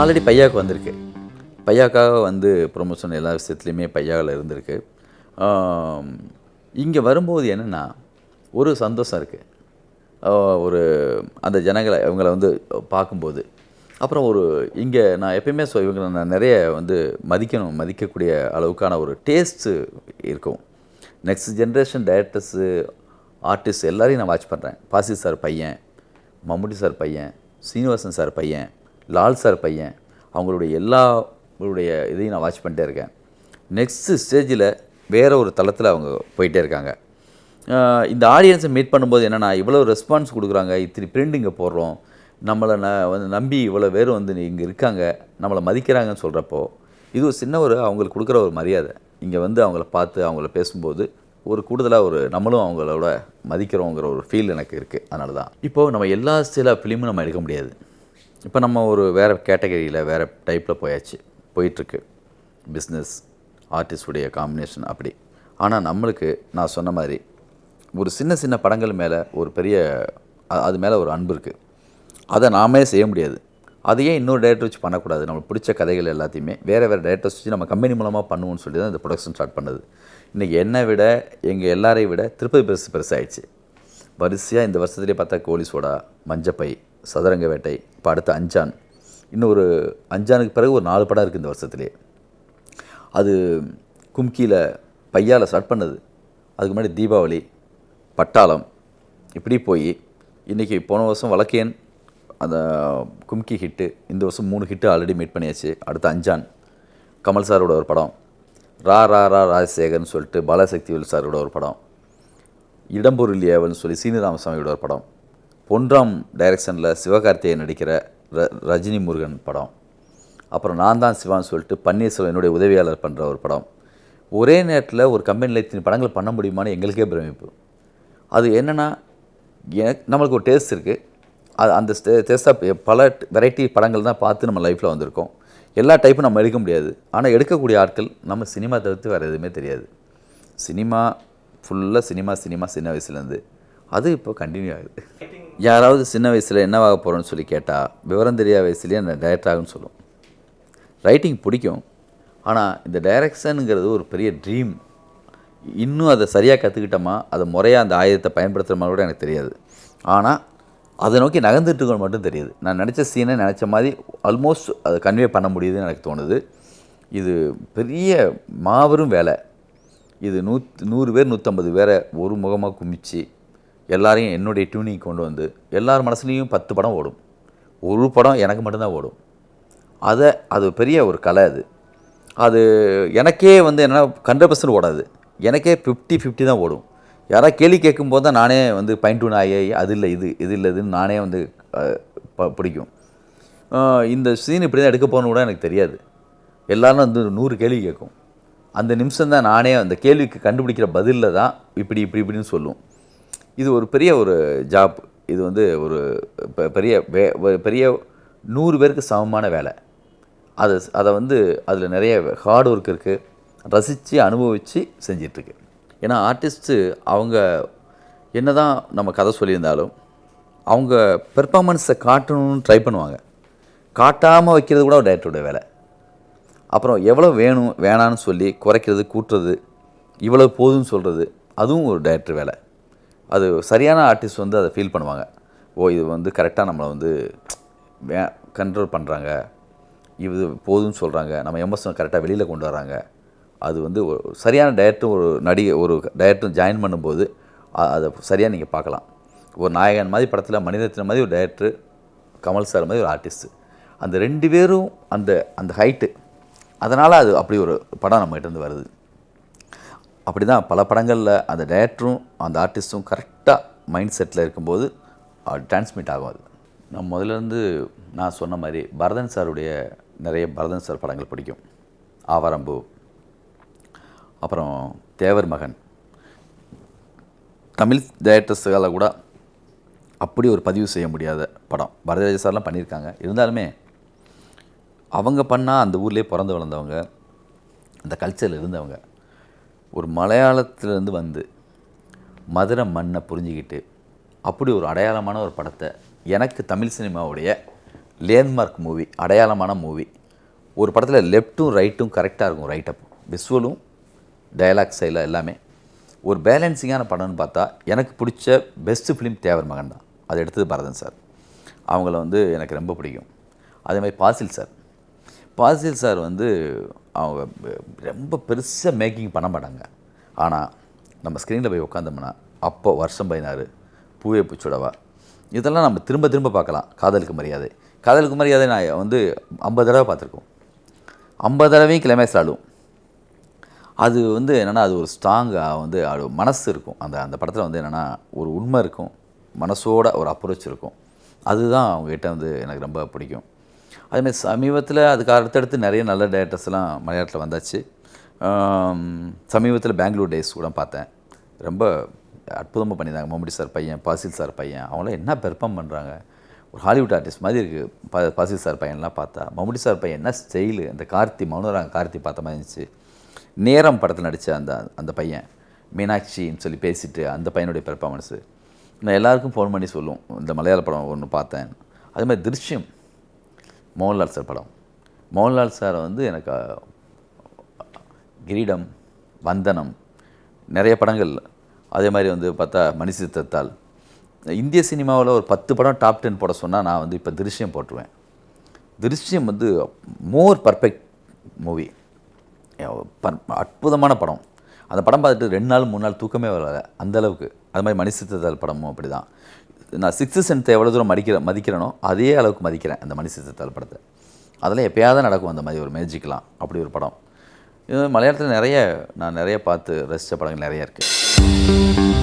Already பையாவுக்கு வந்திருக்கு. பையாவுக்காக வந்து promotion எல்லா விஷயத்துலையுமே பையாவில் இருந்திருக்கு. இங்கே வரும்போது என்னென்னா ஒரு சந்தோஷம் இருக்குது. ஒரு அந்த ஜனங்களை இவங்கள வந்து பார்க்கும்போது அப்புறம் ஒரு இங்கே நான் எப்பயுமே இவங்களை நான் நிறைய வந்து மதிக்கக்கூடிய அளவுக்கான ஒரு டேஸ்ட்டு இருக்கும். நெக்ஸ்ட் ஜென்ரேஷன் டைரக்டர்ஸு ஆர்டிஸ்ட் எல்லாரையும் நான் வாட்ச் பண்ணுறேன். பாசி சார் பையன், மம்முட்டி சார் பையன், சீனிவாசன் சார் பையன், லால் சார் பையன், அவங்களுடைய எல்லாருடைய இதையும் நான் வாட்ச் பண்ணிட்டே இருக்கேன். நெக்ஸ்ட்டு ஸ்டேஜில் வேறு ஒரு தளத்தில் அவங்க போயிட்டே இருக்காங்க. இந்த ஆடியன்ஸை மீட் பண்ணும்போது என்னென்னா இவ்வளோ ரெஸ்பான்ஸ் கொடுக்குறாங்க, இத்தனை பிரிண்ட் இங்கே போடுறோம், நம்மளை வந்து நம்பி இவ்வளோ பேர் வந்து இங்கே இருக்காங்க, நம்மளை மதிக்கிறாங்கன்னு சொல்கிறப்போ இது ஒரு சின்ன அவங்களுக்கு கொடுக்குற ஒரு மரியாதை. இங்கே வந்து அவங்கள பார்த்து அவங்கள பேசும்போது ஒரு கூடுதலாக நம்மளும் அவங்களோட மதிக்கிறோங்கிற ஒரு ஃபீல் எனக்கு இருக்குது. அதனால தான் இப்போது நம்ம எல்லா சில ஃபிலிமும் நம்ம எடுக்க முடியாது. இப்போ நம்ம ஒரு வேறு கேட்டகரியில் வேறு டைப்பில் போயிட்டுருக்கு பிஸ்னஸ் ஆர்டிஸ்டுடைய காம்பினேஷன் அப்படி. ஆனால் நம்மளுக்கு நான் சொன்ன மாதிரி ஒரு சின்ன படங்கள் மேலே ஒரு பெரிய அது மேலே ஒரு அன்பு இருக்குது. அதை நாமே செய்ய முடியாது. அதையே இன்னொரு டேரக்டர் வச்சு பண்ணக்கூடாது. நம்மளுக்கு பிடிச்ச கதைகள் எல்லாத்தையுமே வேறு டேரக்டர்ஸ் வச்சு நம்ம கம்பெனி மூலமாக பண்ணுவோம்னு சொல்லி தான் இந்த ப்ரொடக்ஷன் ஸ்டார்ட் பண்ணது. இன்றைக்கி என்னை விட எங்கள் எல்லாரையும் விட திருப்பதி பெருசாகிடுச்சு. வரிசையாக இந்த வருஷத்துலேயே பார்த்தா கோலி சோடா, மஞ்சப்பை, சதுரங்க வேட்டை, இப்போ அடுத்த அஞ்சான், இன்னொரு அஞ்சானுக்கு பிறகு ஒரு 4 படம் இருக்குது இந்த வருஷத்துலேயே. அது கும்கியில் பையாவில் ஸ்டார்ட் பண்ணது. அதுக்கு முன்னாடி தீபாவளி, பட்டாளம், இப்படி போய் இன்றைக்கி போன வருஷம் வழக்கேன் அந்த கும்கி ஹிட்டு, இந்த வருஷம் 3 ஹிட்டு ஆல்ரெடி மீட் பண்ணியாச்சு. அடுத்த அஞ்சான் கமல் சாரோட ஒரு படம், ரா ராஜசேகர்னு சொல்லிட்டு பாலசக்திவேல் சாரோட ஒரு படம், இடம்பொருள் ஏவல்னு சொல்லி சீனி ராமசாமியோட ஒரு படம், பொன்ராம் டைரக்ஷனில் சிவகார்த்திகேயன் நடிக்கிற ரஜினி முருகன் படம், அப்புறம் நான் தான் சிவான்னு சொல்லிட்டு பன்னீர்செல்வம் என்னுடைய உதவியாளர் பண்ணுற ஒரு படம். ஒரே நேரத்தில் ஒரு கம்பெனியில் இத்தனை படங்கள் பண்ண முடியுமான்னு எங்களுக்கே பிரமிப்பு. அது என்னென்னா நம்மளுக்கு ஒரு டேஸ்ட் இருக்குது. அது அந்த டேஸ்ட்டாக பல வெரைட்டி படங்கள் தான் பார்த்து நம்ம லைஃப்பில் வந்திருக்கோம். எல்லா டைப்பும் நம்ம எடுக்க முடியாது. ஆனால் எடுக்கக்கூடிய ஆட்கள் நம்ம சினிமா தவிர்த்து வேறு எதுவுமே தெரியாது. சினிமா ஃபுல்லாக சினிமா சின்ன வயசுலேருந்து அது இப்போ கண்டினியூ ஆகுது. யாராவது சின்ன வயசில் என்னவாக போகிறோன்னு சொல்லி கேட்டால் விவரம் தெரியாத வயசுலேயே அந்த டைரக்டர் ஆகுன்னு சொல்லும். ரைட்டிங் பிடிக்கும், ஆனால் இந்த டைரக்ஷனுங்கிறது ஒரு பெரிய ட்ரீம். இன்னும் அதை சரியாக கற்றுக்கிட்டோமா, அதை முறையாக அந்த ஆயுதத்தை பயன்படுத்துகிற மாதிரி கூட எனக்கு தெரியாது. ஆனால் அதை நோக்கி நகர்ந்துட்டுருக்கோன்னு மட்டும் தெரியுது. நான் நினச்ச சீனை நினச்ச மாதிரி ஆல்மோஸ்ட் அதை கன்வே பண்ண முடியுதுன்னு எனக்கு தோணுது. இது பெரிய மாபெரும் வேலை. இது 100 பேர் 150 பேரை ஒரு முகமாக குமிச்சு எல்லாரையும் என்னுடைய டியூனிங் கொண்டு வந்து எல்லார் மனசுலேயும் 10 படம் ஓடும். ஒரு படம் எனக்கு மட்டும்தான் ஓடும். அது பெரிய ஒரு கலை. அது எனக்கே வந்து என்னென்னா 100% ஓடாது. எனக்கே 50-50 தான் ஓடும். யாராவது கேள்வி கேட்கும்போது தான் நானே வந்து பைன்டூன் ஆகி அது இல்லை இது இல்லை இதுன்னு நானே வந்து பிடிக்கும். இந்த சீன் இப்படி தான் எடுக்க போகணுன்னு கூட எனக்கு தெரியாது. எல்லோரும் வந்து 100 கேள்வி கேட்கும். அந்த நிமிஷம் தான் நானே அந்த கேள்விக்கு கண்டுபிடிக்கிற பதிலில் தான் இப்படின்னு சொல்லும். இது ஒரு பெரிய ஒரு ஜாப். இது வந்து ஒரு பெரிய 100 பேருக்கு சமமான வேலை. அதை வந்து அதில் நிறைய ஹார்ட் ஒர்க் இருக்குது. ரசித்து அனுபவித்து செஞ்சிட்ருக்கு. ஏன்னா ஆர்டிஸ்ட்டு அவங்க என்ன தான் நம்ம கதை சொல்லியிருந்தாலும் அவங்க பெர்ஃபார்மன்ஸை காட்டணும்னு ட்ரை பண்ணுவாங்க. காட்டாமல் வைக்கிறது கூட ஒரு டைரக்டரோட வேலை. அப்புறம் எவ்வளோ வேணும் வேணான்னு சொல்லி குறைக்கிறது, கூட்டுறது, இவ்வளோ போதும்னு சொல்கிறது, அதுவும் ஒரு டைரக்டர் வேலை. அது சரியான ஆர்டிஸ்ட் வந்து அதை ஃபீல் பண்ணுவாங்க. இது வந்து கரெக்டாக நம்மளை வந்து கண்ட்ரோல் பண்ணுறாங்க, இது போதும்னு சொல்கிறாங்க, நம்ம எமோஷனை கரெக்டாக வெளியில் கொண்டு வராங்க. அது வந்து ஒரு சரியான டைரக்டர் ஒரு டைரக்டர் ஜாயின் பண்ணும்போது அதை சரியாக நீங்கள் பார்க்கலாம். ஒரு நாயகன் மாதிரி படத்தில் மணிரத்னம் மாதிரி ஒரு டைரக்டர், கமல் சார் மாதிரி ஒரு ஆர்டிஸ்ட்டு, அந்த 2 பேரும் அந்த ஹைட்டு. அதனால் அது அப்படி ஒரு படம் நம்மகிட்டேருந்து வருது. அப்படி தான் பல படங்களில் அந்த டைரக்டரும் அந்த ஆர்டிஸ்ட்டும் கரெக்டாக மைண்ட் செட்டில் இருக்கும்போது டிரான்ஸ்மிட் ஆகும். அது நான் முதலேருந்து நான் சொன்ன மாதிரி பரதன் சாருடைய நிறைய பரதன் சார் படங்கள் பிடிக்கும். ஆவாரம்பூ, அப்புறம் தேவர் மகன். தமிழ் டைரக்டர்ஸால் கூட அப்படி ஒரு பதிவு செய்ய முடியாத படம் பரதராஜ சார்லாம் பண்ணியிருக்காங்க. இருந்தாலுமே அவங்க பண்ணால் அந்த ஊர்லேயே பிறந்து வளர்ந்தவங்க, அந்த கல்ச்சரில் இருந்தவங்க, ஒரு மலையாளத்துலேருந்து வந்து மதுரை மண்ணை புரிஞ்சுக்கிட்டு அப்படி ஒரு அடையாளமான ஒரு படத்தை எனக்கு தமிழ் சினிமாவுடைய லேண்ட்மார்க் மூவி, அடையாளமான மூவி. ஒரு படத்தில் லெஃப்ட்டும் ரைட்டும் கரெக்டாக இருக்கும். ரைட்டப் விசுவலும் டயலாக் ஸ்டைலாக எல்லாமே ஒரு பேலன்சிங்கான படம்னு பார்த்தா எனக்கு பிடிச்ச பெஸ்ட்டு ஃபிலிம் தேவர் மகன் தான். அது எடுத்தது பரதன் சார். அவங்கள வந்து எனக்கு ரொம்ப பிடிக்கும். அதே மாதிரி பாசில் சார் வந்து அவங்க ரொம்ப பெருசாக மேக்கிங் பண்ண மாட்டாங்க. ஆனால் நம்ம ஸ்க்ரீனில் போய் உட்காந்தோம்னா அப்போ வருஷம் 16, பூவே பூச்சுடவா, இதெல்லாம் நம்ம திரும்ப திரும்ப பார்க்கலாம். காதலுக்கு மரியாதை நான் வந்து 50 தடவை பார்த்துருக்கோம். 50 தடவையும் கிளைமேக்ஸ் ஆடும். அது வந்து என்னென்னா அது ஒரு ஸ்ட்ராங்காக வந்து அது மனசு இருக்கும். அந்த படத்தில் வந்து என்னென்னா ஒரு உண்மை இருக்கும், மனசோட ஒரு அப்ரோச் இருக்கும். அதுதான் அவங்ககிட்ட வந்து எனக்கு ரொம்ப பிடிக்கும். அதேமாதிரி சமீபத்தில் அதுக்கு அடுத்தடுத்து நிறைய நல்ல டேரக்டர்ஸ்லாம் மலையாளத்தில் வந்தாச்சு. சமீபத்தில் பெங்களூர் டேஸ் கூட பார்த்தேன். ரொம்ப அற்புதமாக பண்ணியிருந்தாங்க. மம்முட்டி சார் பையன், பாசில் சார் பையன், அவங்களாம் என்ன பெர்ஃபார்ம் பண்ணுறாங்க. ஒரு ஹாலிவுட் ஆர்டிஸ்ட் மாதிரி இருக்குது. பாசில் சார் பையன்லாம் பார்த்தா, மம்முட்டி சார் பையன் என்ன ஸ்டைலு, அந்த மௌனராங்க கார்த்தி பார்த்த மாதிரி இருந்துச்சு. நேரம் படத்தில் நடித்த அந்த பையன் மீனாட்சின்னு சொல்லி பேசிட்டு அந்த பையனுடைய பெர்ஃபார்மன்ஸு நான் எல்லாருக்கும் ஃபோன் பண்ணி சொல்லுவோம். இந்த மலையாள படம் ஒன்று பார்த்தேன். அதே மாதிரி திருஷ்யம், மோகன்லால் சார் படம். மோகன்லால் சார் வந்து எனக்கு கிரீடம், வந்தனம், நிறைய படங்கள். அதே மாதிரி வந்து பார்த்தா மணிசித்தத்தால். இந்திய சினிமாவில் ஒரு 10 படம் டாப் 10 போட சொன்னால் நான் வந்து இப்போ திருஷ்யம் போட்டுருவேன். திருஷ்யம் வந்து மோர் பர்ஃபெக்ட் மூவி, அற்புதமான படம். அந்த படம் பார்த்துட்டு 2 நாள் 3 நாள் தூக்கமே வரல அந்தளவுக்கு. அது மாதிரி மணிசித்தத்தால் படமும் அப்படி தான். நான் 6th சென்த்தை எவ்வளோ தூரம் மதிக்கிறேனோ அதே அளவுக்கு மதிக்கிறேன் அந்த மணிசித்தத்தால் படத்தை. அதெல்லாம் எப்போயாவது நடக்கும் அந்த மாதிரி ஒரு மேஜிக்லாம். அப்படி ஒரு படம். இது மலையாளத்தில் நான் நிறைய பார்த்து ரசித்த படங்கள் நிறையா இருக்குது.